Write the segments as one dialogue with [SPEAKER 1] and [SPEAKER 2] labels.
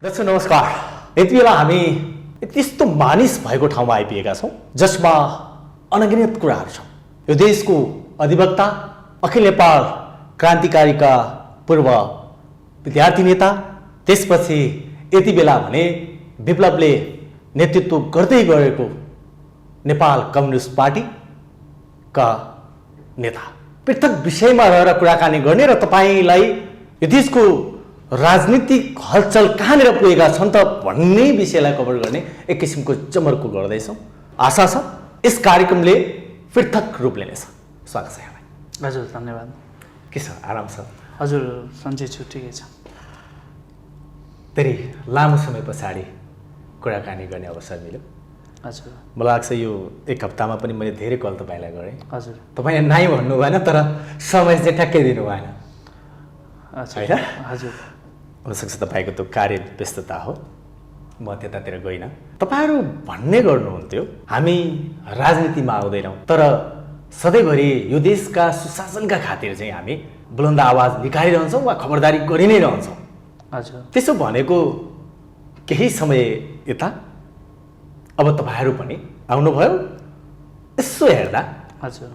[SPEAKER 1] दर्शक नमस्कार। यति बेला हामी त्यस्तो मानिस भएको ठाउँमा आइपुगेका छौँ जसमा अनगिनत कुराहरू छन्। यो देशको अधिवक्ता, अखिल नेपाल क्रान्तिकारीका पूर्व विद्यार्थी नेता, त्यसपछि यति बेला भने विप्लवले नेतृत्व गर्दै गरेको नेपाल कम्युनिस्ट पार्टीका नेता, पृथक विषयमा रहेर कुराकानी गर्ने र तपाईलाई यो देशको राजनीतिक हलचल कहाँनिर पुगेका छन् त भन्ने विषयलाई कभर गर्ने एक किसिमको जमर्को गर्दैछौँ। आशा छ यस कार्यक्रमले पृथक रूप लिनेछ। स्वागत छ यहाँलाई।
[SPEAKER 2] हजुर, धन्यवाद।
[SPEAKER 1] के छ, आराम छ?
[SPEAKER 2] हजुर, सन्चै छु, ठिकै छ।
[SPEAKER 1] धेरै लामो समय पछाडि कुराकानी गर्ने अवसर मिल्यो।
[SPEAKER 2] हजुर,
[SPEAKER 1] मलाई लाग्छ यो एक हप्तामा पनि मैले धेरै कल तपाईँलाई गरेँ।
[SPEAKER 2] हजुर,
[SPEAKER 1] तपाईँले नाइ भन्नु भएन, तर समय चाहिँ ठ्याक्कै दिनु भएन।
[SPEAKER 2] होइन? हजुर,
[SPEAKER 1] हुनसक्छ तपाईँको त्यो कार्य व्यस्तता हो, म त्यतातिर गइनँ। तपाईँहरू भन्ने गर्नुहुन्थ्यो हामी राजनीतिमा आउँदैनौँ, तर सधैँभरि यो देशका सुशासनका खातिर चाहिँ हामी बुलन्द आवाज निकालिरहन्छौँ वा खबरदारी गरि नै रहन्छौँ।
[SPEAKER 2] हजुर,
[SPEAKER 1] त्यसो भनेको केही समय यता अब तपाईँहरू पनि आउनुभयो। यसो हेर्दा
[SPEAKER 2] हजुर,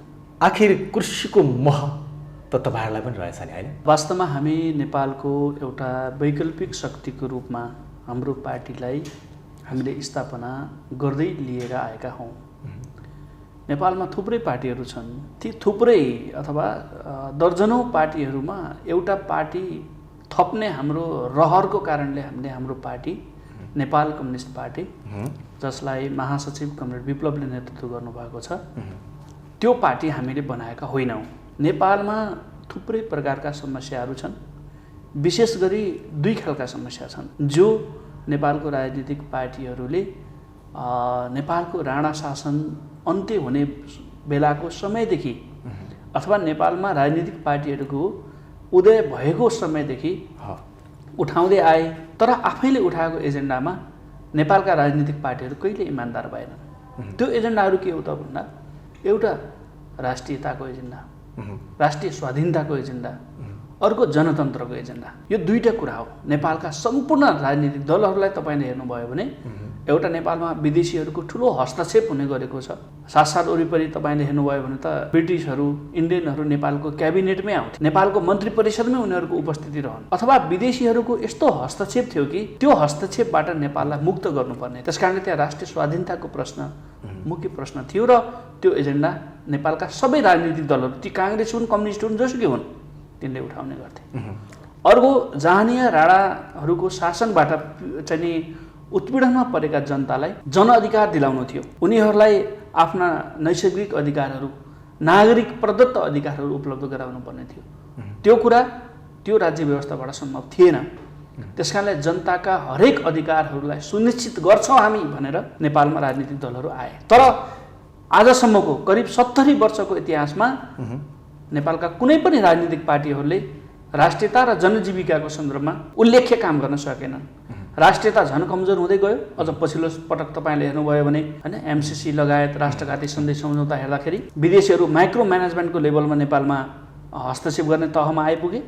[SPEAKER 1] आखिर कुर्सीको मोह त तपाईँहरूलाई पनि रहेछ नि, होइन?
[SPEAKER 2] वास्तवमा हामी नेपालको एउटा वैकल्पिक शक्तिको रूपमा हाम्रो पार्टीलाई हामीले स्थापना गर्दै लिएर आएका हौँ। नेपालमा थुप्रै पार्टीहरू छन्। ती थुप्रै अथवा दर्जनौँ पार्टीहरूमा एउटा पार्टी थप्ने हाम्रो रहरको कारणले हामीले हाम्रो पार्टी नेपाल कम्युनिस्ट पार्टी, जसलाई महासचिव कमरेड विप्लवले नेतृत्व गर्नुभएको छ, त्यो पार्टी हामीले बनाएका होइनौँ। नेपालमा थुप्रै प्रकारका समस्याहरू छन्। विशेष गरी दुई खालका समस्या छन् जो नेपालको राजनीतिक पार्टीहरूले नेपालको राणा शासन अन्त्य हुने बेलाको समयदेखि अथवा नेपालमा राजनीतिक पार्टीहरूको उदय भएको समयदेखि उठाउँदै आए, तर आफैले उठाएको एजेन्डामा नेपालका राजनीतिक पार्टीहरू कहिले इमान्दार भएनन्। त्यो एजेन्डाहरू के हो त भन्दा, एउटा राष्ट्रियताको एजेन्डा, राष्ट्रिय स्वाधीनताको एजेन्डा, अर्को जनतन्त्रको एजेन्डा। यो दुईटा कुरा हो। नेपालका सम्पूर्ण राजनीतिक दलहरूलाई तपाईँले हेर्नुभयो भने एउटा नेपालमा विदेशीहरूको ठुलो हस्तक्षेप हुने गरेको छ। साथ वरिपरि तपाईँले हेर्नुभयो भने त ब्रिटिसहरू, इन्डियनहरू नेपालको क्याबिनेटमै आउँथे, नेपालको मन्त्री परिषदमै उनीहरूको उपस्थिति रहन्, अथवा विदेशीहरूको यस्तो हस्तक्षेप थियो कि त्यो हस्तक्षेपबाट नेपाललाई मुक्त गर्नुपर्ने। त्यसकारणले त्यहाँ राष्ट्रिय स्वाधीनताको प्रश्न मुख्य प्रश्न थियो र त्यो एजेन्डा नेपालका सबै राजनीतिक दलहरू, ती काङ्ग्रेस हुन्, कम्युनिस्ट हुन्, जसुकै हुन्, तिनले उठाउने गर्थे। अर्को, जहाँनिया राणाहरूको शासनबाट चाहिँ नि उत्पीडनमा परेका जनतालाई जनअधिकार दिलाउनु थियो, उनीहरूलाई आफ्ना नैसर्गिक अधिकारहरू, नागरिक प्रदत्त अधिकारहरू उपलब्ध गराउनु पर्ने थियो। त्यो कुरा त्यो राज्य व्यवस्थाबाट सम्भव थिएन। त्यसकारणले जनताका हरेक अधिकारहरूलाई सुनिश्चित गर्छौँ हामी भनेर नेपालमा राजनीतिक दलहरू आए। तर आजसम्मको करिब 70 वर्षको इतिहासमा नेपालका कुनै पनि राजनीतिक पार्टीहरूले राष्ट्रियता र जनजीविकाको सन्दर्भमा उल्लेख्य काम गर्न सकेनन्। राष्ट्रियता झन् कमजोर हुँदै गयो। अझ पछिल्लो पटक तपाईँले हेर्नुभयो भने होइन, एमसिसी लगायत राष्ट्रघाती सन्धि सम्झौता हेर्दाखेरि विदेशीहरू माइक्रो म्यानेजमेन्टको लेभलमा नेपालमा हस्तक्षेप गर्ने तहमा आइपुगे।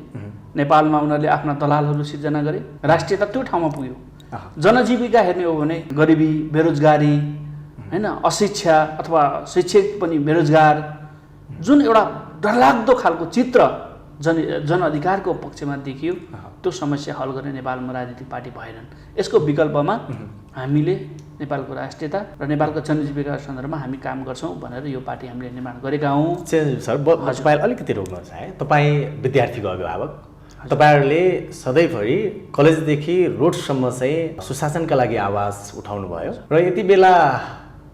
[SPEAKER 2] नेपालमा उनीहरूले आफ्ना दलालहरू सिर्जना गरे। राष्ट्रियता त्यो ठाउँमा पुग्यो। जनजीविका हेर्ने हो भने गरिबी, बेरोजगारी, होइन, अशिक्षा अथवा शिक्षित पनि बेरोजगार, जुन एउटा डरलाग्दो खालको चित्र जनअधिकारको पक्षमा देखियो, त्यो समस्या हल गर्ने नेपालमा राजनीतिक पार्टी भएनन्। यसको विकल्पमा हामीले नेपालको राष्ट्रियता र नेपालको जनजीविका सन्दर्भमा हामी काम गर्छौँ भनेर यो पार्टी हामीले निर्माण गरेका हौँ।
[SPEAKER 1] सर, तपाईँलाई अलिकति रोक्नुहोस् है। तपाईँ विद्यार्थीको अभिभावक, तपाईँहरूले सधैँभरि कलेजदेखि रोडसम्म चाहिँ सुशासनका लागि आवाज उठाउनु भयो र यति बेला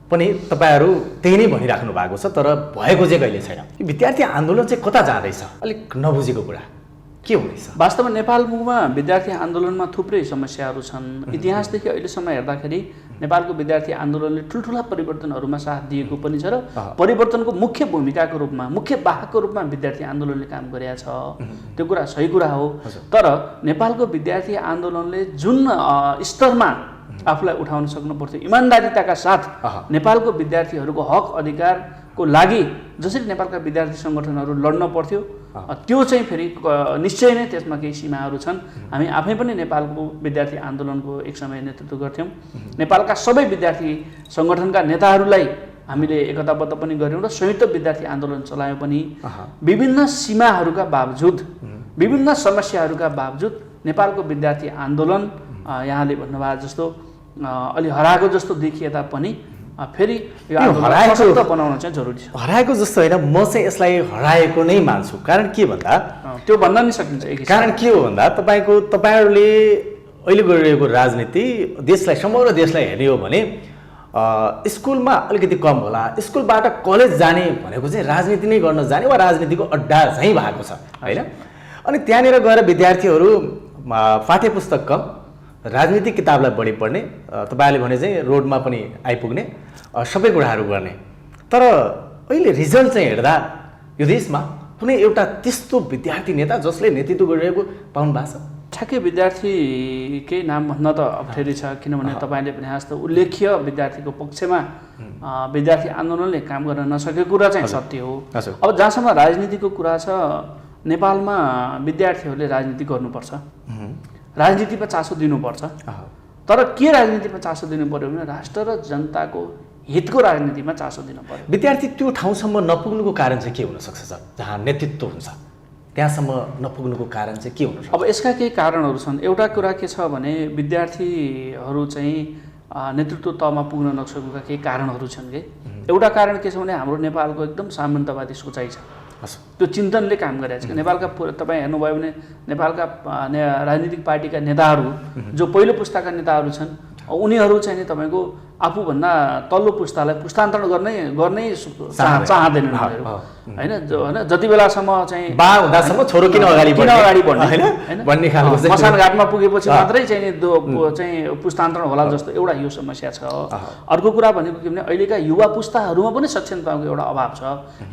[SPEAKER 1] पनि तपाईँहरू त्यही नै भनिराख्नु भएको छ, तर भएको चाहिँ कहिले छैन। विद्यार्थी आन्दोलन चाहिँ कता जाँदैछ, अलिक नबुझेको कुरा के हुनेछ?
[SPEAKER 2] वास्तवमा नेपाल मुखमा विद्यार्थी आन्दोलनमा थुप्रै समस्याहरू छन्। इतिहासदेखि अहिलेसम्म हेर्दाखेरि नेपालको विद्यार्थी आन्दोलनले ठुल्ठुला परिवर्तनहरूमा साथ दिएको पनि छ र परिवर्तनको मुख्य भूमिकाको रूपमा, मुख्य वाहकको रूपमा विद्यार्थी आन्दोलनले काम गरेका छ। त्यो कुरा सही कुरा हो। तर नेपालको विद्यार्थी आन्दोलनले जुन स्तरमा आफूलाई उठाउन सक्नु पर्थ्यो, इमान्दारिताका साथ नेपालको विद्यार्थीहरूको हक अधिकारको लागि जसरी नेपालका विद्यार्थी सङ्गठनहरू लड्न पर्थ्यो, त्यो चाहिँ फेरि निश्चय नै त्यसमा केही सीमाहरू छन्। हामी आफै पनि नेपालको विद्यार्थी आन्दोलनको एक समय नेतृत्व गर्थ्यौँ। नेपालका सबै विद्यार्थी सङ्गठनका नेताहरूलाई हामीले एकताबद्ध पनि गऱ्यौँ र संयुक्त विद्यार्थी आन्दोलन चलायौँ पनि। विभिन्न सीमाहरूका बावजुद, विभिन्न समस्याहरूका बावजुद नेपालको विद्यार्थी आन्दोलन यहाँले भन्नुभएको जस्तो अलि हराएको जस्तो देखिए तापनि फेरि यो आन्दोलन सशक्त बनाउन चाहिँ जरुरी छ।
[SPEAKER 1] हराएको जस्तो होइन, म चाहिँ यसलाई हराएको नै मान्छु। कारण के भन्दा
[SPEAKER 2] त्यो भन्न नि सकिन्छ।
[SPEAKER 1] कारण के हो भन्दा तपाईँहरूले अहिले गरिरहेको राजनीति देशलाई, समग्र देशलाई हेर्ने हो भने स्कुलमा अलिकति कम होला, स्कुलबाट कलेज जाने भनेको चाहिँ राजनीति नै गर्न जाने वा राजनीतिको अड्डा चाहिँ भएको छ होइन। अनि त्यहाँनिर गएर विद्यार्थीहरू पाठ्यपुस्तक कम, राजनीतिक किताबलाई बढी पढ्ने, तपाईँहरूले भने चाहिँ रोडमा पनि आइपुग्ने, सबै कुराहरू गर्ने। तर अहिले रिजल्ट चाहिँ हेर्दा यो देशमा कुनै एउटा त्यस्तो विद्यार्थी नेता जसले नेतृत्व गरिरहेको पाउनु भएको छ?
[SPEAKER 2] ठ्याक्कै विद्यार्थीकै नाम भन्न त अप्ठ्यारो छ, किनभने तपाईँले भने जस्तो उल्लेख्य विद्यार्थीको पक्षमा विद्यार्थी आन्दोलनले काम गर्न नसकेको कुरा चाहिँ सत्य हो। अब जहाँसम्म राजनीतिको कुरा छ, नेपालमा विद्यार्थीहरूले राजनीति गर्नुपर्छ, राजनीतिमा चासो दिनुपर्छ। तर के राजनीतिमा चासो दिनु पर्यो भने राष्ट्र र जनताको हितको राजनीतिमा चासो दिनु पर्यो।
[SPEAKER 1] विद्यार्थी त्यो ठाउँसम्म नपुग्नुको कारण चाहिँ के हुनसक्छ सर? जहाँ नेतृत्व हुन्छ त्यहाँसम्म नपुग्नुको कारण चाहिँ के हुनसक्छ?
[SPEAKER 2] अब यसका केही कारणहरू छन्। एउटा कुरा के छ भने विद्यार्थीहरू चाहिँ नेतृत्व तहमा पुग्न नसकेका केही कारणहरू छन् कि। एउटा कारण के छ भने हाम्रो नेपालको एकदम सामन्तवादी सोचाइ छ, त्यो चिन्तनले काम गरेको छ। नेपालका तपाईँ हेर्नुभयो भने नेपालका राजनीतिक पार्टीका नेताहरू जो पहिलो पुस्ताका नेताहरू छन्, उनीहरू चाहिँ तपाईँको आफूभन्दा तल्लो पुस्तालाई पुस्तान्तरण गर्नै चाहँदैनन् उनीहरू होइन। जति बेलासम्म चाहिँ
[SPEAKER 1] बा हुँदासम्म छोरो किन अगाडि बढ्ने भन्ने खालको
[SPEAKER 2] मसान घाटमा पुगेपछि मात्रै चाहिँ पुस्तान्तरण होला जस्तो एउटा यो समस्या छ। अर्को कुरा भनेको के भने अहिलेका युवा पुस्ताहरूमा पनि सक्षमताको एउटा अभाव छ।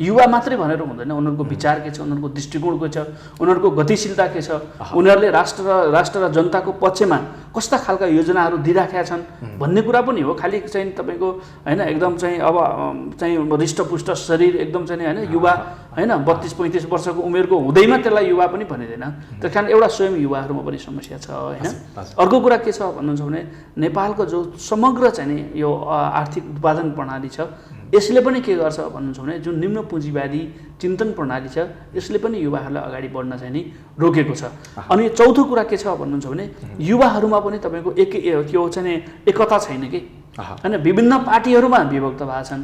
[SPEAKER 2] युवा मात्रै भनेर हुँदैन, उनीहरूको विचार के छ, उनीहरूको दृष्टिकोण के छ, उनीहरूको गतिशीलता के छ, उनीहरूले राष्ट्र र जनताको पक्षमा कस्ता खालका योजनाहरू दिइराखेका छन् भन्ने कुरा पनि हो। खालि चाहिँ तपाईँको होइन एकदम चाहिँ अब चाहिँ हृष्टपुष्ट शरीर एकदम चाहिँ होइन युवा होइन 32-35 वर्षको उमेरको हुँदैमा त्यसलाई युवा पनि भनिँदैन। त्यस कारण एउटा स्वयं युवाहरूमा पनि समस्या छ होइन। अर्को कुरा के छ भन्नुहुन्छ भने नेपालको जो समग्र चाहिँ नि यो आर्थिक उत्पादन प्रणाली छ, यसले पनि के गर्छ भन्नुहुन्छ भने जुन निम्न पुँजीवादी चिन्तन प्रणाली छ, यसले पनि युवाहरूलाई अगाडि बढ्न चाहिँ नि रोकेको छ। अनि चौथो कुरा के छ भन्नुहुन्छ भने युवाहरूमा पनि तपाईँको त्यो चाहिँ एकता छैन कि होइन। विभिन्न पार्टीहरूमा विभक्त भएको छन्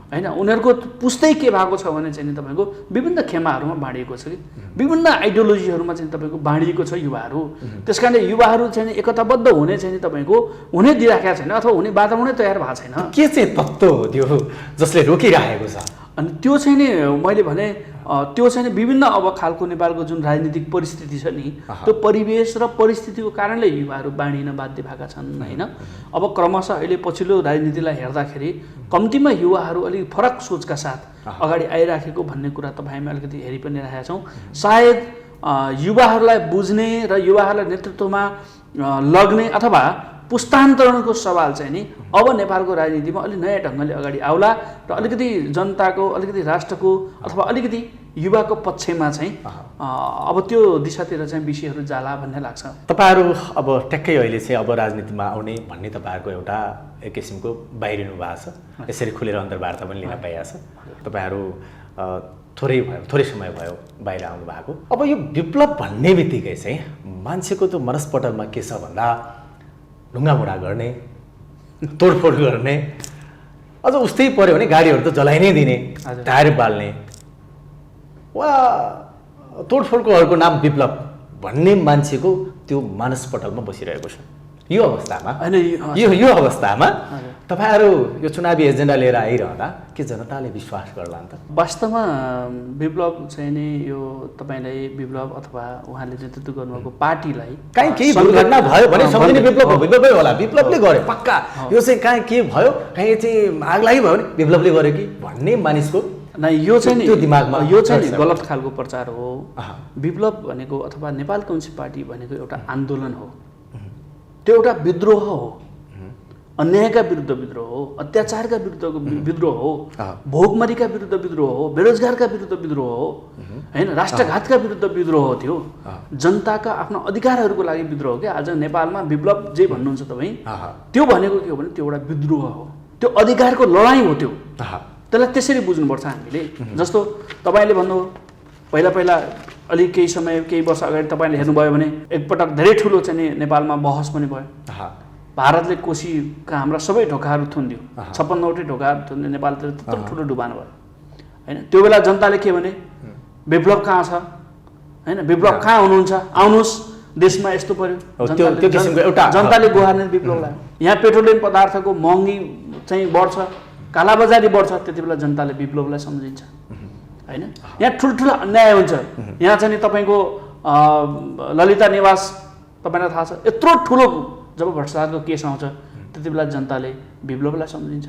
[SPEAKER 2] होइन। उनीहरूको पुस्तै के भएको छ भने चाहिँ तपाईँको विभिन्न खेमाहरूमा बाँडिएको छ कि, विभिन्न आइडियोलोजीहरूमा चाहिँ तपाईँको बाँडिएको छ युवाहरू। त्यस कारणले युवाहरू चाहिँ एकताबद्ध हुने चाहिँ तपाईँको हुनै दिइराखेका छैन अथवा हुने वातावरणै तयार भएको छैन।
[SPEAKER 1] के चाहिँ तत्त्व हो त्यो जसले रोकिरहेको छ?
[SPEAKER 2] अनि त्यो चाहिँ नि मैले भने त्यो चाहिँ नि विभिन्न अब खालको नेपालको जुन राजनीतिक परिस्थिति छ नि, त्यो परिवेश र परिस्थितिको कारणले युवाहरू बाँडिन बाध्य भएका छन् होइन। अब क्रमशः अहिले पछिल्लो राजनीतिलाई हेर्दाखेरि कम्तीमा युवाहरू अलिक फरक सोचका साथ अगाडि आइराखेको भन्ने कुरा तपाईँमा अलिकति हेरि पनि राखेका छौँ। सायद युवाहरूलाई बुझ्ने र युवाहरूलाई नेतृत्वमा लग्ने अथवा पुस्तान्तरणको सवाल चाहिँ नि अब नेपालको राजनीतिमा अलि नयाँ ढङ्गले अगाडि आउला र अलिकति जनताको, अलिकति राष्ट्रको अथवा अलिकति युवाको पक्षमा चाहिँ अब त्यो दिशातिर चाहिँ विषयहरू जाला भन्ने लाग्छ।
[SPEAKER 1] तपाईँहरू अब ट्याक्कै अहिले चाहिँ अब राजनीतिमा आउने भन्ने तपाईँहरूको एउटा एक किसिमको बाहिरिनु भएको छ, यसरी खुलेर अन्तर्वार्ता पनि लिन पाइएको छ। तपाईँहरू थोरै समय भयो बाहिर आउनु भएको। अब यो विप्लव भन्ने बित्तिकै चाहिँ मान्छेको त्यो मनस्पटलमा के छ भन्दा ढुङ्गामुढा गर्ने, तोडफोड गर्ने, अझ उस्तै पऱ्यो भने गाडीहरू त जलाइ नै दिने, टायर बाल्ने वा तोडफोडको अर्को नाम विप्लव भन्ने मान्छेको त्यो मानसपटलमा बसिरहेको छ। यो अवस्थामा
[SPEAKER 2] होइन
[SPEAKER 1] यो अवस्थामा
[SPEAKER 2] हजुर।
[SPEAKER 1] तपाईँहरू यो चुनावी एजेन्डा लिएर आइरहँदा के जनताले विश्वास गर्ला नि त?
[SPEAKER 2] वास्तवमा विप्लव चाहिँ नि यो तपाईँलाई विप्लव अथवा उहाँले नेतृत्व गर्नुभएको पार्टीलाई
[SPEAKER 1] कहीँ केही दुर्घटना भयो भने सम्झिने विप्लवै होला, विप्लवले गर्यो पक्का। यो चाहिँ कहीँ के भयो, कहीँ चाहिँ आग लागि भयो भने विप्लवले गर्यो कि भन्ने मानिसको
[SPEAKER 2] यो चाहिँ नि
[SPEAKER 1] त्यो दिमागमा
[SPEAKER 2] यो चाहिँ नि गलत खालको प्रचार हो। विप्लव भनेको अथवा नेपाल कम्युनिस्ट पार्टी भनेको एउटा आन्दोलन हो, त्यो एउटा विद्रोह हो, अन्यायका विरुद्ध विद्रोह हो, अत्याचारका विरुद्धको विद्रोह हो, भोकमरीका विरुद्ध विद्रोह हो, बेरोजगारका विरुद्ध विद्रोह हो, होइन, राष्ट्रघातका विरुद्ध विद्रोह हो। त्यो जनताका आफ्ना अधिकारहरूको लागि विद्रोह हो। क्या आज नेपालमा विप्लव जे भन्नुहुन्छ तपाईँ, त्यो भनेको के हो भने त्यो एउटा विद्रोह हो, त्यो अधिकारको लडाइँ हो। त्यो त्यसलाई त्यसरी बुझ्नुपर्छ हामीले। जस्तो तपाईँले भन्नुभयो पहिला पहिला अलि केही समय केही वर्ष अगाडि तपाईँले हेर्नुभयो भने एकपटक धेरै ठुलो चाहिँ नेपालमा बहस पनि भयो। भारतले कोसीका हाम्रा सबै ढोकाहरू थुनिदियो, 56वटै ढोकाहरू थुनिदियो, नेपालतिर त्यत्रो ठुलो डुबान भयो होइन। त्यो बेला जनताले के भने विप्लव कहाँ छ होइन, विप्लव कहाँ हुनुहुन्छ, आउनुहोस् देशमा यस्तो पर्यो। जनताले गुहार्ने विप्लवलाई यहाँ पेट्रोलियम पदार्थको महँगी चाहिँ बढ्छ, कालाबजारी बढ्छ, त्यति बेला जनताले विप्लवलाई सम्झिन्छ होइन। यहाँ ठुल्ठुलो अन्याय हुन्छ। यहाँ चाहिँ नि तपाईँको ललिता निवास तपाईँलाई थाहा छ, यत्रो ठुलो जब भ्रष्टाचारको केस आउँछ त्यति बेला जनताले विप्लवलाई सम्झिन्छ।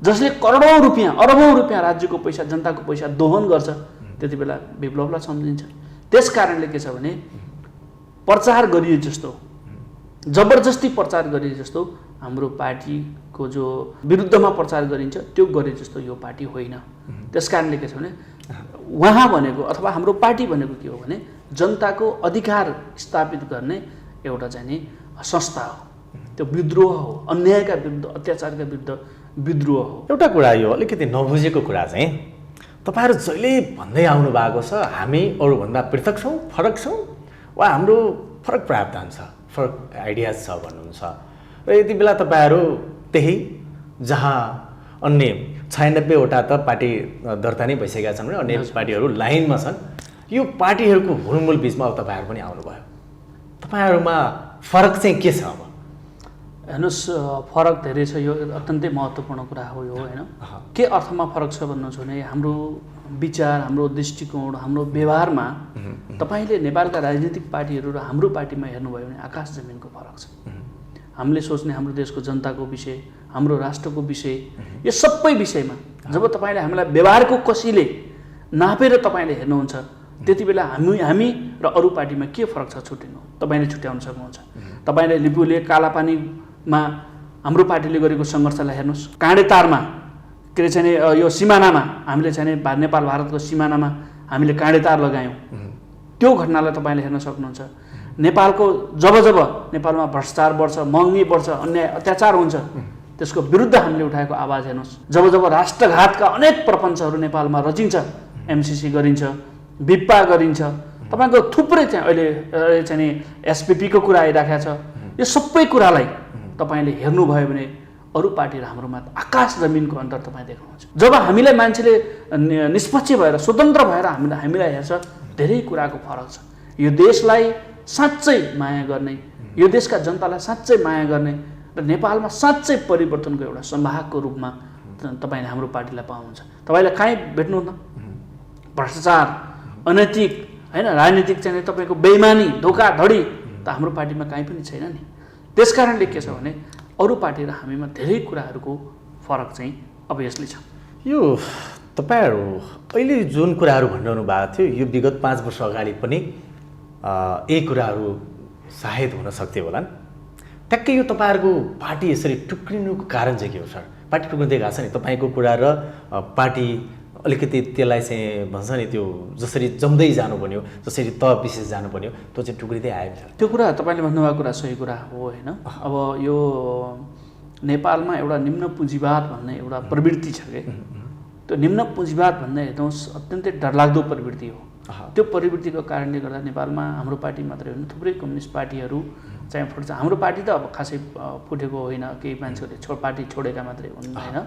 [SPEAKER 2] जसले करोडौँ रुपियाँ अरबौँ रुपियाँ राज्यको पैसा जनताको पैसा दोहन गर्छ त्यति बेला विप्लवलाई सम्झिन्छ। त्यस कारणले के छ भने प्रचार गरिए जस्तो, जबरजस्ती प्रचार गरिए जस्तो हाम्रो पार्टीको जो विरुद्धमा प्रचार गरिन्छ त्यो गरे जस्तो यो पार्टी होइन। त्यस कारणले के छ भने उहाँ भनेको अथवा हाम्रो पार्टी भनेको के हो भने जनताको अधिकार स्थापित गर्ने एउटा चाहिँ नि संस्था हो, त्यो विद्रोह हो, अन्यायका विरुद्ध अत्याचारका विरुद्ध विद्रोह हो।
[SPEAKER 1] एउटा कुरा यो अलिकति नबुझेको कुरा चाहिँ तपाईँहरू जहिले भन्दै आउनु भएको छ हामी अरूभन्दा पृथक छौँ, फरक छौँ, वा हाम्रो फरक प्रावधान छ, फरक आइडियाज छ भन्नुहुन्छ। र यति बेला तपाईँहरू त्यही जहाँ अन्य 96वटा त पार्टी दर्ता नै भइसकेका छन् भने अन्य पार्टीहरू लाइनमा छन्, यो पार्टीहरूको हुलमुल बिचमा अब तपाईँहरू पनि आउनुभयो। तपाईँहरूमा फरक चाहिँ के छ? अब
[SPEAKER 2] हेर्नुहोस्, फरक धेरै छ, यो अत्यन्तै महत्त्वपूर्ण कुरा हो यो होइन। के अर्थमा फरक छ भन्नुहुन्छ भने हाम्रो विचार, हाम्रो दृष्टिकोण, हाम्रो व्यवहारमा तपाईँले नेपालका राजनीतिक पार्टीहरू र हाम्रो पार्टीमा हेर्नुभयो भने आकाश जमिनको फरक छ। हामीले सोच्ने हाम्रो देशको जनताको विषय, हाम्रो राष्ट्रको विषय, यो सबै विषयमा जब तपाईँले हामीलाई व्यवहारको कसीले नापेर तपाईँले हेर्नुहुन्छ त्यति बेला हामी र अरू पार्टीमा के फरक छ छुट्टिनु तपाईँले छुट्याउन सक्नुहुन्छ। तपाईँले लिपुले कालापानीमा हाम्रो पार्टीले गरेको सङ्घर्षलाई हेर्नुहोस्, काँडे तारमा के अरे चाहिँ यो सिमानामा हामीले चाहिँ नेपाल भारतको सिमानामा हामीले काँडे तार लगायौँ, त्यो घटनालाई तपाईँले हेर्न सक्नुहुन्छ। नेपालको जब जब नेपालमा भ्रष्टाचार बढ्छ, महँगी बढ्छ, अन्याय अत्याचार हुन्छ त्यसको विरुद्ध हामीले उठाएको आवाज हेर्नुहोस्। जब जब राष्ट्रघातका अनेक प्रपञ्चहरू नेपालमा रचिन्छ, एमसिसी गरिन्छ, बिप्पा गरिन्छ, तपाईँको थुप्रै चाहिँ अहिले चाहिँ एसपिपीको कुरा आइराखेको छ, यो सबै कुरालाई तपाईँले हेर्नुभयो भने अरू पार्टी र हाम्रोमा आकाश जमिनको अन्तर तपाईँ देख्नुहुन्छ। जब हामीलाई मान्छेले निष्पक्ष भएर स्वतन्त्र भएर हामीलाई हेर्छ धेरै कुराको फरक छ। यो देशलाई साँच्चै माया गर्ने, यो देशका जनतालाई साँच्चै माया गर्ने र नेपालमा साँच्चै परिवर्तनको एउटा संवाहकको रूपमा तपाईँले हाम्रो पार्टीलाई पाउनुहुन्छ। तपाईँले कहीँ भेट्नु न भ्रष्टाचार, अनैतिक होइन, राजनीतिक चाहिँ तपाईँको बेइमानी, धोकाधडी त हाम्रो पार्टीमा कहीँ पनि छैन नि। त्यस कारणले के छ भने अरू पार्टी र हामीमा धेरै कुराहरूको फरक चाहिँ अब यसले छ।
[SPEAKER 1] यो तपाईँहरू अहिले जुन कुराहरू भनिरहनु भएको थियो यो विगत 5 वर्ष अगाडि पनि यही कुराहरू सायद हुन सक्थ्यो होला। ट्याक्कै यो तपाईँहरूको पार्टी यसरी टुक्रिनुको कारण चाहिँ के हो सर? पार्टी टुक्रिँदै गएको छ नि, तपाईँको कुरा र पार्टी अलिकति त्यसलाई चाहिँ भन्छ नि त्यो जसरी जम्दै जानुपर्ने हो, जसरी तह विशेष जानुपर्ने हो, त्यो चाहिँ टुक्रिँदै आयो सर।
[SPEAKER 2] त्यो कुरा तपाईँले भन्नुभएको कुरा सही कुरा हो होइन। अब यो नेपालमा एउटा निम्न पुँजीवाद भन्ने एउटा प्रवृत्ति छ कि, त्यो निम्न पुँजीवाद भन्ने हेर्नुहोस् अत्यन्तै डरलाग्दो प्रवृत्ति हो। त्यो प्रवृत्तिको कारणले गर्दा नेपालमा हाम्रो पार्टी मात्रै होइन थुप्रै कम्युनिस्ट पार्टीहरू चाहिँ फुट्छ। हाम्रो पार्टी त अब खासै फुटेको होइन, केही मान्छेहरूले पार्टी छोडेका मात्रै हुन् होइन,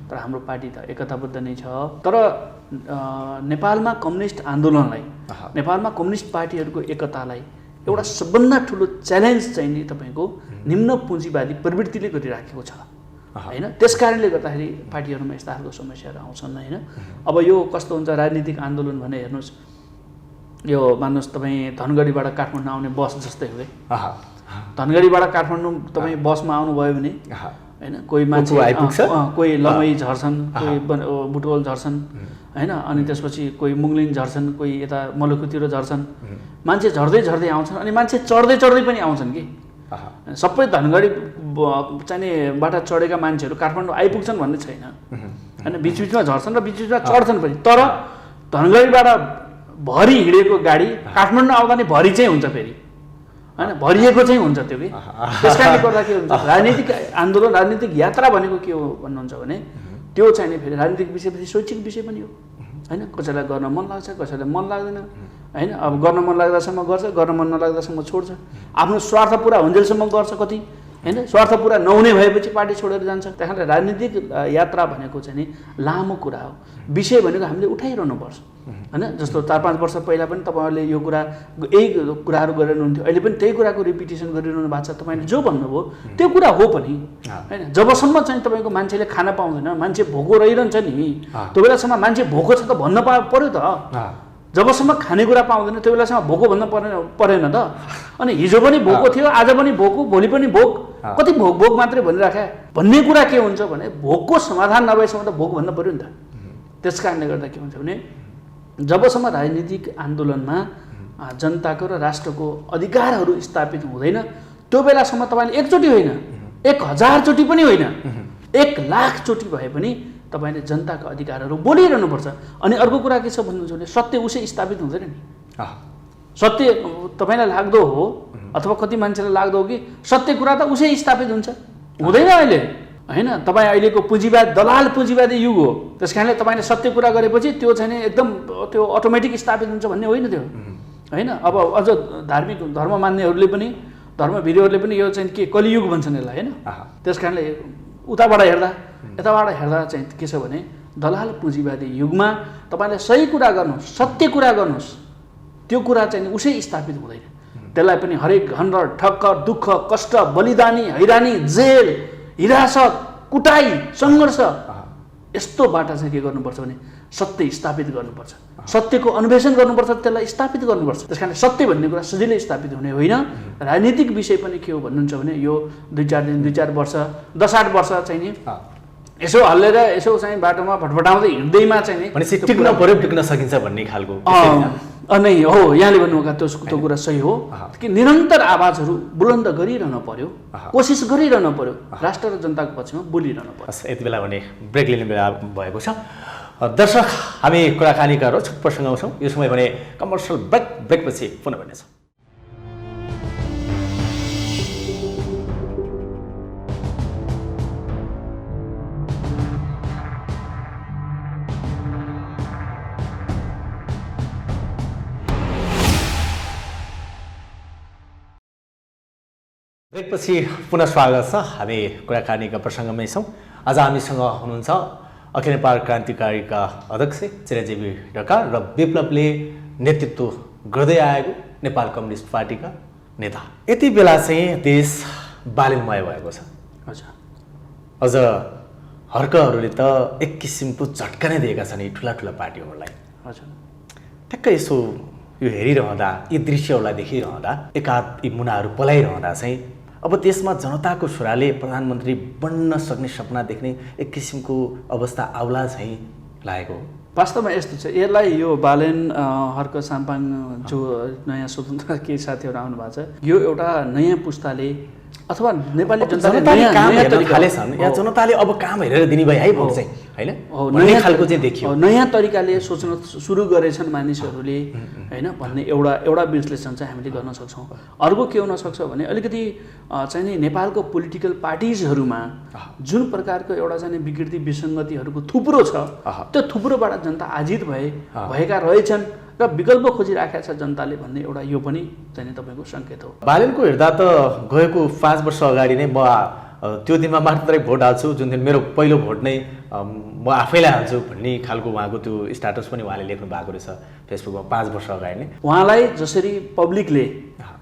[SPEAKER 2] तर हाम्रो पार्टी त एकताबद्ध नै छ। तर नेपालमा कम्युनिस्ट आन्दोलनलाई, नेपालमा कम्युनिस्ट पार्टीहरूको एकतालाई एउटा सबभन्दा ठुलो च्यालेन्ज चाहिँ नि तपाईँको निम्न पुँजीवादी प्रवृत्तिले गरिराखेको छ होइन। त्यस कारणले गर्दाखेरि पार्टीहरूमा यस्ता खालको समस्याहरू आउँछन् होइन। अब यो कस्तो हुन्छ राजनीतिक आन्दोलन भने हेर्नुहोस्, यो मान्नुहोस् तपाईँ धनगढीबाट काठमाडौँ आउने बस जस्तै हो है। धनगढीबाट काठमाडौँ तपाईँ बसमा आउनुभयो भने होइन, कोही मान्छे कोही लमई झर्छन्, कोही बुटवल झर्छन् होइन, अनि त्यसपछि कोही मुङ्लिङ झर्छन्, कोही यता मलुकुतिर झर्छन्, मान्छे झर्दै झर्दै आउँछन्, अनि मान्छे चढ्दै चढ्दै पनि आउँछन् कि। सबै धनगढी चाहिँ बाट चढेका मान्छेहरू काठमाडौँ आइपुग्छन् भन्ने छैन होइन, बिचबिचमा झर्छन् र बिचबिचमा चढ्छन् पनि। तर धनगढीबाट भरि हिँडेको गाडी काठमाडौँ आउँदा नि भरि चाहिँ हुन्छ फेरि होइन, भरिएको चाहिँ हुन्छ त्यो कि। त्यस कारणले गर्दा के हुन्छ, राजनीतिक आन्दोलन राजनीतिक यात्रा भनेको के हो भन्नुहुन्छ भने त्यो चाहिँ नि फेरि राजनीतिक विषयपछि शैक्षिक विषय पनि हो होइन। कसैलाई गर्न मन लाग्छ, कसैलाई मन लाग्दैन होइन। अब गर्न मन लाग्दासम्म गर्छ, गर्न मन नलाग्दासम्म छोड्छ। आफ्नो स्वार्थ पुरा हुन्जेलसम्म गर्छ कति होइन, स्वार्थ पुरा नहुने भएपछि पार्टी छोडेर जान्छ। त्यही कारण राजनीतिक यात्रा भनेको चाहिँ नि लामो कुरा हो। विषय भनेको हामीले उठाइरहनु पर्छ होइन। जस्तो 4-5 वर्ष पहिला पनि तपाईँहरूले यो कुरा यही कुराहरू गरिरहनुहुन्थ्यो, अहिले पनि त्यही कुराको रिपिटेसन गरिरहनु भएको छ। तपाईँले जो भन्नुभयो त्यो कुरा हो पनि होइन। जबसम्म चाहिँ तपाईँको मान्छेले खाना पाउँदैन, मान्छे भोको रहिरहन्छ नि, त्यो बेलासम्म मान्छे भोको छ त भन्न पर्यो त। जबसम्म खानेकुरा पाउँदैन त्यो बेलासम्म भोको भन्न परेन त। अनि हिजो पनि भोको थियो, आज पनि भोको, भोलि पनि भोक, कति भोक भोक मात्रै भनिराखे भन्ने कुरा के हुन्छ भने भोकको समाधान नभएसम्म त भोक भन्न पर्यो नि त। त्यस कारणले गर्दा के हुन्छ भने जबसम्म राजनीतिक आन्दोलनमा जनताको र राष्ट्रको अधिकारहरू स्थापित हुँदैन त्यो बेलासम्म तपाईँले एकचोटि होइन, 1000 चोटि पनि होइन, 1,00,000 चोटि भए पनि तपाईँले जनताको अधिकारहरू बोलिरहनुपर्छ। अनि अर्को कुरा के छ भन्नुहुन्छ भने सत्य उसै स्थापित हुँदैन नि। सत्य तपाईँलाई लाग्दो हो अथवा कति मान्छेलाई लाग्दो हो कि सत्य कुरा त उसै स्थापित हुन्छ, हुँदैन अहिले होइन। तपाईँ अहिलेको पुँजीवाद दलाल पुँजीवादी युग हो। त्यस कारणले तपाईँले सत्य कुरा गरेपछि त्यो चाहिँ एकदम त्यो अटोमेटिक स्थापित हुन्छ भन्ने होइन त्यो होइन। अब अझ धार्मिक धर्म मान्नेहरूले पनि धर्मभिरुहरूले पनि यो चाहिँ के कलियुग भन्छन् यसलाई होइन। त्यस कारणले उताबाट हेर्दा यताबाट हेर्दा चाहिँ के छ भने दलाल पुँजीवादी युगमा तपाईँले सही कुरा गर्नुहोस्, सत्य कुरा गर्नुहोस्, त्यो कुरा चाहिँ उसै स्थापित हुँदैन। त्यसलाई पनि हरेक घन र ठक्क, दुःख, कष्ट, बलिदानी, हैरानी, जेल, हिरासत, कुटाई, सङ्घर्ष, यस्तोबाट चाहिँ के गर्नुपर्छ भने सत्य स्थापित गर्नुपर्छ, सत्यको अन्वेषण गर्नुपर्छ, त्यसलाई स्थापित गर्नुपर्छ। त्यस कारण सत्य भन्ने कुरा सजिलै स्थापित हुने होइन। राजनीतिक विषय पनि के हो भन्नुहुन्छ भने यो 2-4 दिन 2-4 वर्ष 10-8 वर्ष चाहिँ नि यसो हल्लेर यसो चाहिँ बाटोमा भटभटाउँदै हिँड्दैमा चाहिँ नि
[SPEAKER 1] टिक्न पर्यो, टिक्न सकिन्छ भन्ने खालको
[SPEAKER 2] नै हो। यहाँले भन्नुभएको त्यो कुरा सही हो कि निरन्तर आवाजहरू बुलन्द गरिरहन पर्यो, कोसिस गरिरहन पर्यो, राष्ट्र र जनताको पक्षमा बोलिरहन पर्यो।
[SPEAKER 1] यति बेला भने ब्रेक लिने बेला भएको छ। दर्शक, हामी कुराकानी गरेर छुट प्रसङ्ग आउँछौँ। यो समय भने कमर्सियल ब्रेकपछि पुनः भेट्नेछौँ। ब्रेकपछि पुनः स्वागत छ। हामी कुराकानीका प्रसङ्गमै छौँ। आज हामीसँग हुनुहुन्छ अखिल नेपाल क्रान्तिकारीका अध्यक्ष चिरञ्जीवी ढकाल र विप्लवले नेतृत्व गर्दै आएको नेपाल कम्युनिस्ट पार्टीका नेता। यति बेला चाहिँ देश बालिमय भएको छ।
[SPEAKER 2] हजुर,
[SPEAKER 1] अझ हर्कहरूले त एक किसिमको झट्का नै दिएका छन् यी ठुला ठुला पार्टीहरूलाई।
[SPEAKER 2] हजुर,
[SPEAKER 1] ठ्याक्कै यसो यो हेरिरहँदा, यी दृश्यहरूलाई देखिरहँदा, एकाध यी मुनाहरू पलाइरहँदा चाहिँ अब देशमा जनताको छोराले प्रधानमन्त्री बन्न सक्ने सपना देख्ने एक किसिमको अवस्था आउला चाहिँ लागेको हो।
[SPEAKER 2] वास्तवमा यस्तो छ, यसलाई यो बालेन हर्क साम्पाङ जो नयाँ स्वतन्त्र केही साथीहरू आउनु भएको छ, यो एउटा नयाँ पुस्ताले अथवा नेपाली जनताले
[SPEAKER 1] काम हेर्न थालेछन् या जनताले अब काम हेरेर दिने भए है भोट चाहिँ होइन, नयाँ खालको चाहिँ देखियो,
[SPEAKER 2] नयाँ तरिकाले सोच्न सुरु गरेछन् मानिसहरूले होइन भन्ने एउटा विश्लेषण चाहिँ हामीले गर्न सक्छौँ। अर्को के हुन सक्छ भने अलिकति चाहिँ नि नेपालको पोलिटिकल पार्टिजहरूमा जुन प्रकारको एउटा चाहिँ विकृति विसङ्गतिहरूको थुप्रो छ, त्यो थुप्रोबाट जनता आजित भएका रहेछन् र विकल्प खोजिराखेका छ जनताले भन्ने एउटा यो पनि चाहिँ तपाईँको सङ्केत हो।
[SPEAKER 1] बालेनको हेर्दा त गएको 5 वर्ष अगाडि नै म त्यो दिनमा मात्रै भोट हाल्छु, जुन दिन मेरो पहिलो भोट नै म आफैलाई हाल्छु भन्ने खालको उहाँको त्यो स्ट्याटस पनि उहाँले लेख्नु भएको रहेछ फेसबुकमा 5 वर्ष अगाडि नै।
[SPEAKER 2] उहाँलाई जसरी पब्लिकले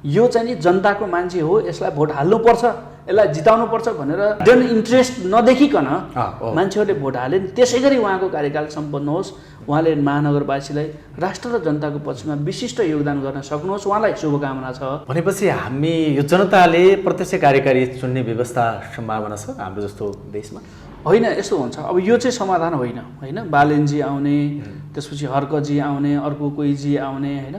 [SPEAKER 2] यो चाहिँ नि जनताको मान्छे हो, यसलाई भोट हाल्नुपर्छ, यसलाई जिताउनुपर्छ भनेर जन इन्ट्रेस्ट नदेखिकन मान्छेहरूले भोट हाले, त्यसै गरी उहाँको कार्यकाल सम्पन्न होस्, उहाँले महानगरवासीलाई राष्ट्र र जनताको पक्षमा विशिष्ट योगदान गर्न सक्नुहोस्, उहाँलाई शुभकामना छ।
[SPEAKER 1] भनेपछि हामी यो जनताले प्रत्यक्ष कार्यकारी चुन्ने व्यवस्था सम्भावना छ हाम्रो जस्तो देशमा?
[SPEAKER 2] होइन, यस्तो हुन्छ। अब यो चाहिँ समाधान होइन, होइन बालेनजी आउने, त्यसपछि हर्कजी आउने, अर्को कोहीजी आउने, होइन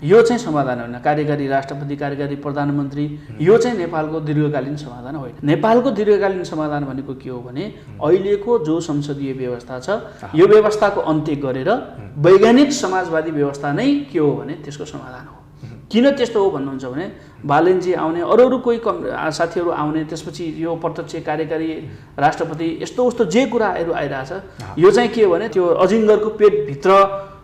[SPEAKER 2] यो चाहिँ समाधान होइन। कार्यकारी राष्ट्रपति, कार्यकारी प्रधानमन्त्री, यो चाहिँ नेपालको दीर्घकालीन समाधान होइन। नेपालको दीर्घकालीन समाधान भनेको के हो भने अहिलेको जो संसदीय व्यवस्था छ यो व्यवस्थाको अन्त्य गरेर वैज्ञानिक समाजवादी व्यवस्था नै के हो भने त्यसको समाधान हो। किन त्यस्तो हो भन्नुहुन्छ भने बालेनजी आउने, अरू कोही साथीहरू आउने, त्यसपछि यो प्रत्यक्ष कार्यकारी राष्ट्रपति, यस्तो उस्तो जे कुराहरू आइरहेछ यो चाहिँ के हो भने त्यो अजिङ्गरको पेटभित्र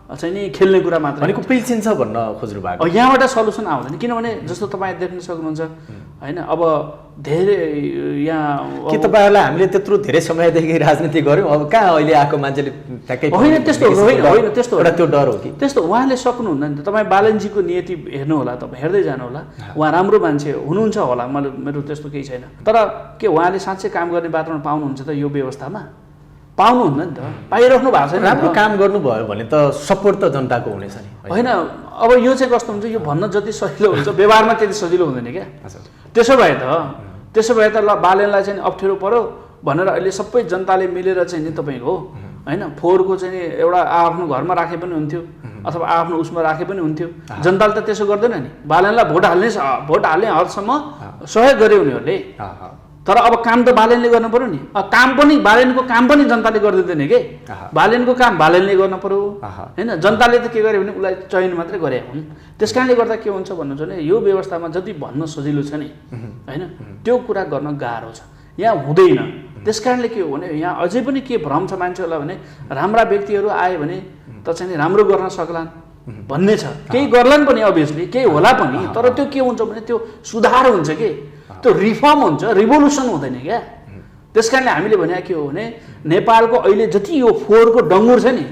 [SPEAKER 2] चाहिँ नि खेल्ने कुरा मात्र
[SPEAKER 1] भनेको पिल्सिन्छ भन्न खोज्नु भएको।
[SPEAKER 2] यहाँबाट सल्युसन आउँदैन, किनभने जस्तो तपाईँ देख्न सक्नुहुन्छ होइन, अब धेरै यहाँ
[SPEAKER 1] के तपाईँहरूलाई हामीले त्यत्रो धेरै समयदेखि राजनीति गऱ्यौँ, अब कहाँ अहिले आएको मान्छेले ठ्याक्कै
[SPEAKER 2] होइन त्यस्तो होइन, त्यस्तो
[SPEAKER 1] एउटा त्यो डर हो कि
[SPEAKER 2] त्यस्तो उहाँले सक्नुहुन्न नि त। तपाईँ बालेनजीको नियति हेर्नु होला, तपाईँ हेर्दै जानु होला, उहाँ राम्रो मान्छे हुनुहुन्छ होला, मेरो त्यस्तो केही छैन, तर के उहाँले साँच्चै काम गर्ने वातावरण पाउनुहुन्छ त यो व्यवस्थामा? पाउनुहुन्न नि त, पाइराख्नु भएको छैन।
[SPEAKER 1] राम्रो काम गर्नुभयो भने त सपोर्ट त जनताको हुनेछ नि,
[SPEAKER 2] होइन? अब यो चाहिँ कस्तो हुन्छ, यो भन्न जति सजिलो हुन्छ व्यवहारमा त्यति सजिलो हुँदैन क्या। त्यसो भए त ल बालेनलाई चाहिँ अप्ठ्यारो पर्यो भनेर अहिले सबै जनताले मिलेर चाहिँ नि तपाईँको होइन फोहोरको चाहिँ नि एउटा आफ्नो घरमा राखे पनि हुन्थ्यो अथवा आफ्नो उसमा राखे पनि हुन्थ्यो। जनताले त त्यसो गर्दैन नि। बालेनलाई भोट हाल्ने हदसम्म सहयोग गर्यो उनीहरूले, तर अब काम त बालेनले गर्नु पर्यो नि। काम पनि बालेनको काम पनि जनताले गरिदिँदैन के, बालेनको काम बालेनले गर्नु पर्यो होइन। जनताले त के गर्यो भने उसलाई चयन मात्रै गरे हुन्। त्यस कारणले गर्दा के हुन्छ भन्नुहुन्छ भने यो व्यवस्थामा जति भन्न सजिलो छ नि होइन त्यो कुरा गर्न गाह्रो छ, यहाँ हुँदैन। त्यस कारणले के हो भने यहाँ अझै पनि के भ्रम छ मान्छेहरूलाई भने राम्रा व्यक्तिहरू आए भने त चाहिँ राम्रो गर्न सक्लान् भन्ने छ। केही गर्लान् पनि अभियसली, केही होला पनि, तर त्यो के हुन्छ भने त्यो सुधार हुन्छ कि त्यो रिफर्म हुन्छ, रिभोल्युसन हुँदैन क्या। त्यस कारणले हामीले भने के हो भने नेपालको अहिले जति यो फोहोरको डङ्गुर छ नि,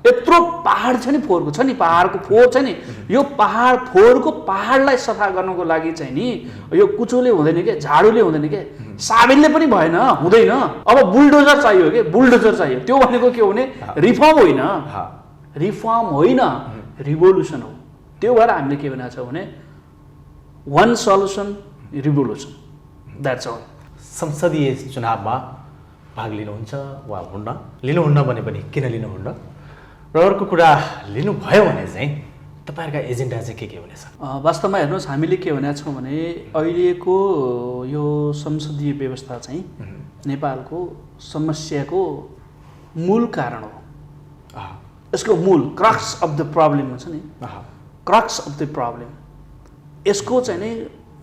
[SPEAKER 2] यत्रो पहाड छ नि फोहोरको, छ नि पहाडको फोहोर छ नि, यो फोहोरको पहाडलाई सफा गर्नको लागि चाहिँ नि यो कुचोले हुँदैन क्या, झाडुले हुँदैन क्या, साबिनले पनि भएन, हुँदैन। अब बुलडोजर चाहियो के, बुलडोजर चाहियो। त्यो भनेको के हो भने रिफर्म होइन, रिभोल्युसन हो। त्यो भएर हामीले के भनेको छ भने one solution revolution, that's all.
[SPEAKER 1] संसदीय चुनावमा भाग लिनुहुन्छ वा लिनुहुन्न भने पनि किन लिनुहुन्न, र अर्को कुरा लिनुभयो भने चाहिँ तपाईँहरूका एजेन्डा चाहिँ के हुनेछ?
[SPEAKER 2] वास्तवमा हेर्नुहोस्, हामीले के भनेका छौँ भने अहिलेको यो संसदीय व्यवस्था चाहिँ नेपालको समस्याको मूल कारण हो। यसको मूल क्रक्स अफ द प्रब्लम हुन्छ नि, क्रक्स अफ द प्रब्लम, यसको चाहिँ नि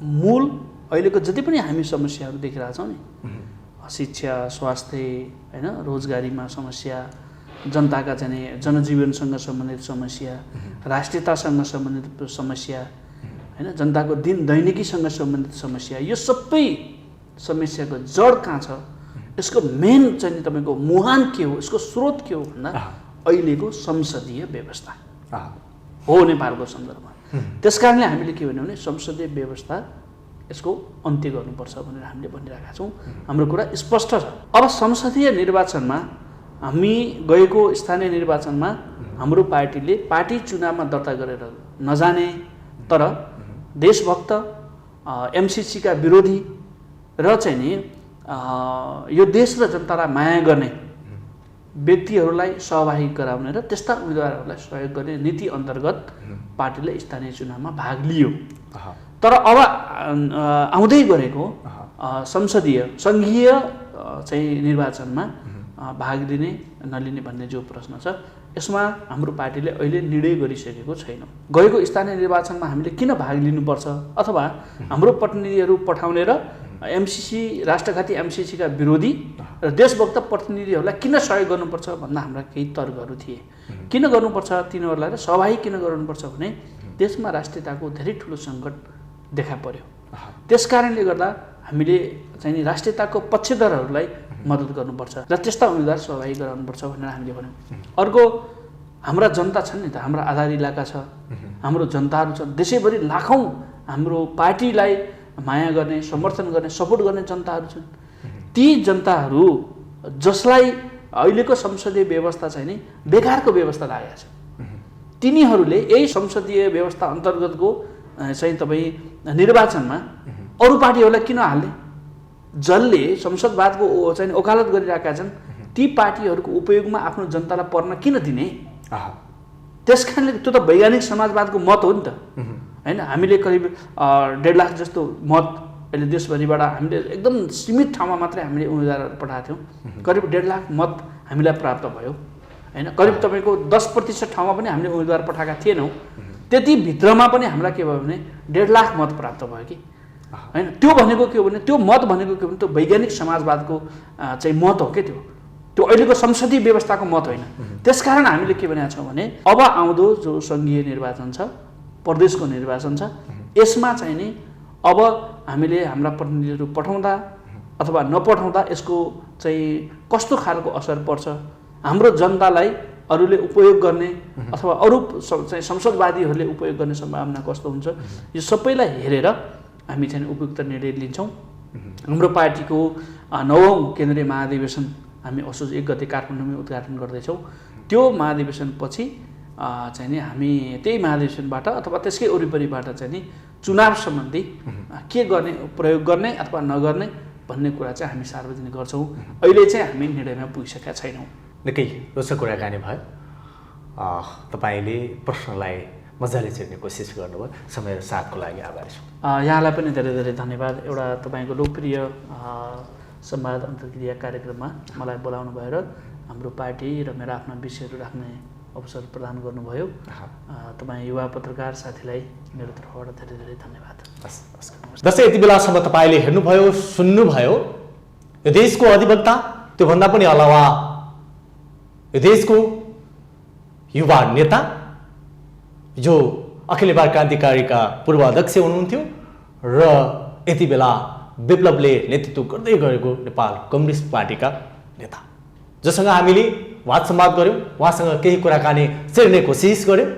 [SPEAKER 2] मूल अहिलेको जति पनि हामी समस्याहरू देखिरहेछौँ नि, शिक्षा, स्वास्थ्य होइन, रोजगारीमा समस्या, जनताका चाहिँ जनजीवनसँग सम्बन्धित समस्या, राष्ट्रियतासँग सम्बन्धित समस्या होइन, जनताको दैनिकीसँग सम्बन्धित समस्या, यो सबै समस्याको जड कहाँ छ, यसको मेन चाहिँ तपाईँको मुहान के हो, यसको स्रोत के हो भन्दा अहिलेको संसदीय व्यवस्था हो नेपालको सन्दर्भमा। त्यस कारणले हामीले के भन्यो भने संसदीय व्यवस्था यसको अन्त्य गर्नुपर्छ भनेर हामीले भनिरहेका छौँ। हाम्रो कुरा स्पष्ट छ। अब संसदीय निर्वाचनमा हामी गएको स्थानीय निर्वाचनमा हाम्रो पार्टीले पार्टी चुनावमा दर्ता गरेर नजाने तर देशभक्त एमसिसीका विरोधी र चाहिँ नि यो देश र जनतालाई माया गर्ने व्यक्तिहरूलाई सहभागी गराउने र त्यस्ता उम्मेदवारहरूलाई सहयोग गर्ने नीति अन्तर्गत पार्टीले स्थानीय चुनावमा भाग लियो। तर अब आउँदै गरेको संघीय चाहिँ निर्वाचनमा भाग लिने नलिने भन्ने जो प्रश्न छ यसमा हाम्रो पार्टीले अहिले निर्णय गरिसकेको छैन। गएको स्थानीय निर्वाचनमा हामीले किन भाग लिनुपर्छ अथवा हाम्रो प्रतिनिधिहरू पठाउने र एमसिसी राष्ट्रघाती एमसिसीका विरोधी र देशभक्त प्रतिनिधिहरूलाई किन सहयोग गर्नुपर्छ भन्दा हाम्रा केही तर्कहरू थिए। किन गर्नुपर्छ तिनीहरूलाई र सहभागी किन गर्नुपर्छ भने देशमा राष्ट्रियताको धेरै ठुलो सङ्कट देखा पर्यो। त्यस कारणले गर्दा हामीले चाहिँ नि राष्ट्रियताको पक्षधरहरूलाई मद्दत गर्नुपर्छ र त्यस्ता उम्मेदवार सहभागी गराउनुपर्छ भनेर हामीले भन्यौँ। अर्को हाम्रा जनता छन् नि त, हाम्रा आधार इलाका छ, हाम्रो जनताहरू छन्, देशैभरि लाखौँ हाम्रो पार्टीलाई माया गर्ने, समर्थन गर्ने, सपोर्ट गर्ने जनताहरू छन्। ती जनताहरू जसलाई अहिलेको संसदीय व्यवस्था चाहिँ नि बेकारको व्यवस्था लागेको छ, तिनीहरूले यही संसदीय व्यवस्था अन्तर्गतको चाहिँ तपाईँ निर्वाचनमा अरू पार्टीहरूलाई किन हाल्ने? जसले संसदवादको चाहिँ वकालत गरिरहेका छन् ती पार्टीहरूको उपयोगमा आफ्नो जनतालाई पर्न किन दिने? त्यस कारणले त्यो त वैज्ञानिक समाजवादको मत हो नि त, होइन? हामीले करिब 1.5 लाख जस्तो मत अहिले देशभरिबाट हामीले एकदम सीमित ठाउँमा मात्रै हामीले उम्मेदवारहरू पठाएको थियौँ। करिब 1.5 लाख मत हामीलाई प्राप्त भयो, होइन? करिब तपाईँको 10% ठाउँमा पनि हामीले उम्मेदवार पठाएका थिएनौँ। त्यति भित्रमा पनि हामीलाई के भयो भने 1.5 लाख मत प्राप्त भयो कि, होइन? त्यो भनेको के हो भने, त्यो मत भनेको के हो भने त्यो वैज्ञानिक समाजवादको चाहिँ मत हो क्या, त्यो अहिलेको संसदीय व्यवस्थाको मत होइन। त्यसकारण हामीले के भनेका छौँ भने अब आउँदो जो सङ्घीय निर्वाचन छ, प्रदेशको निर्वाचन छ, यसमा चाहिँ नि अब हामीले हाम्रा प्रतिनिधिहरू पठाउँदा अथवा नपठाउँदा यसको चाहिँ कस्तो खालको असर पर्छ, हाम्रो जनतालाई अरूले उपयोग गर्ने अथवा अरू चाहिँ संसदवादीहरूले उपयोग गर्ने सम्भावना कस्तो हुन्छ, यो सबैलाई हेरेर हामी चाहिँ उपयुक्त निर्णय लिन्छौँ। हाम्रो पार्टीको 9औं केन्द्रीय महाधिवेशन हामी असोज 1 गते काठमाडौँमै उद्घाटन गर्दैछौँ। त्यो महाधिवेशनपछि चाहिँ नि हामी त्यही महाधिवेशनबाट अथवा त्यसकै वरिपरिबाट चाहिँ नि चुनाव सम्बन्धी के गर्ने, प्रयोग गर्ने अथवा नगर्ने भन्ने कुरा चाहिँ हामी सार्वजनिक गर्छौँ। अहिले चाहिँ हामी निर्णयमा पुगिसकेका छैनौँ।
[SPEAKER 1] निकै रोचक कुराकानी भयो। तपाईँले प्रश्नलाई मजाले चिर्ने कोसिस गर्नुभयो। समय र साथको लागि आभारी छु।
[SPEAKER 2] यहाँलाई पनि धेरै धेरै धन्यवाद। एउटा तपाईँको लोकप्रिय संवाद अन्तर्क्रिया कार्यक्रममा मलाई बोलाउनु भयो र हाम्रो पार्टी र मेरा आफ्ना विषयहरू राख्ने अवसर प्रदान गर्नुभयो। तपाईँ युवा पत्रकार साथीलाई मेरो तर्फबाट धेरै धेरै धन्यवाद।
[SPEAKER 1] जस्तै यति बेलासम्म तपाईँले हेर्नुभयो, सुन्नुभयो, यो देशको अधिवक्ता, त्योभन्दा पनि अलावा यो देशको युवा नेता जो अखिल नेपाल क्रान्तिकारीका पूर्व अध्यक्ष हुनुहुन्थ्यो र यति बेला विप्लवले नेतृत्व गर्दै गएको नेपाल कम्युनिस्ट पार्टीका नेता, जससँग हामीले वाद संवाद गऱ्यौँ, उहाँसँग केही कुराकानी चिर्ने कोसिस गऱ्यौँ,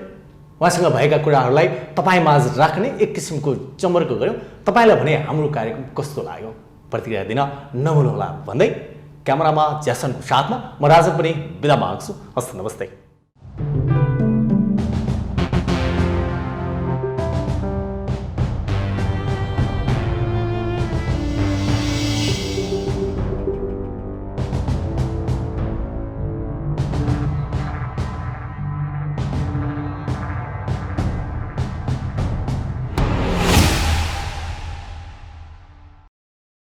[SPEAKER 1] उहाँसँग भएका कुराहरूलाई तपाईँमाझ राख्ने एक किसिमको चमर्को गऱ्यौँ। तपाईँलाई भने हाम्रो कार्यक्रम कस्तो लाग्यो प्रतिक्रिया दिन नभुल्नुहोला भन्दै क्यामेरामा ज्यासनको साथमा म राजन पनि बिदा माग्छु। हस्त नमस्ते।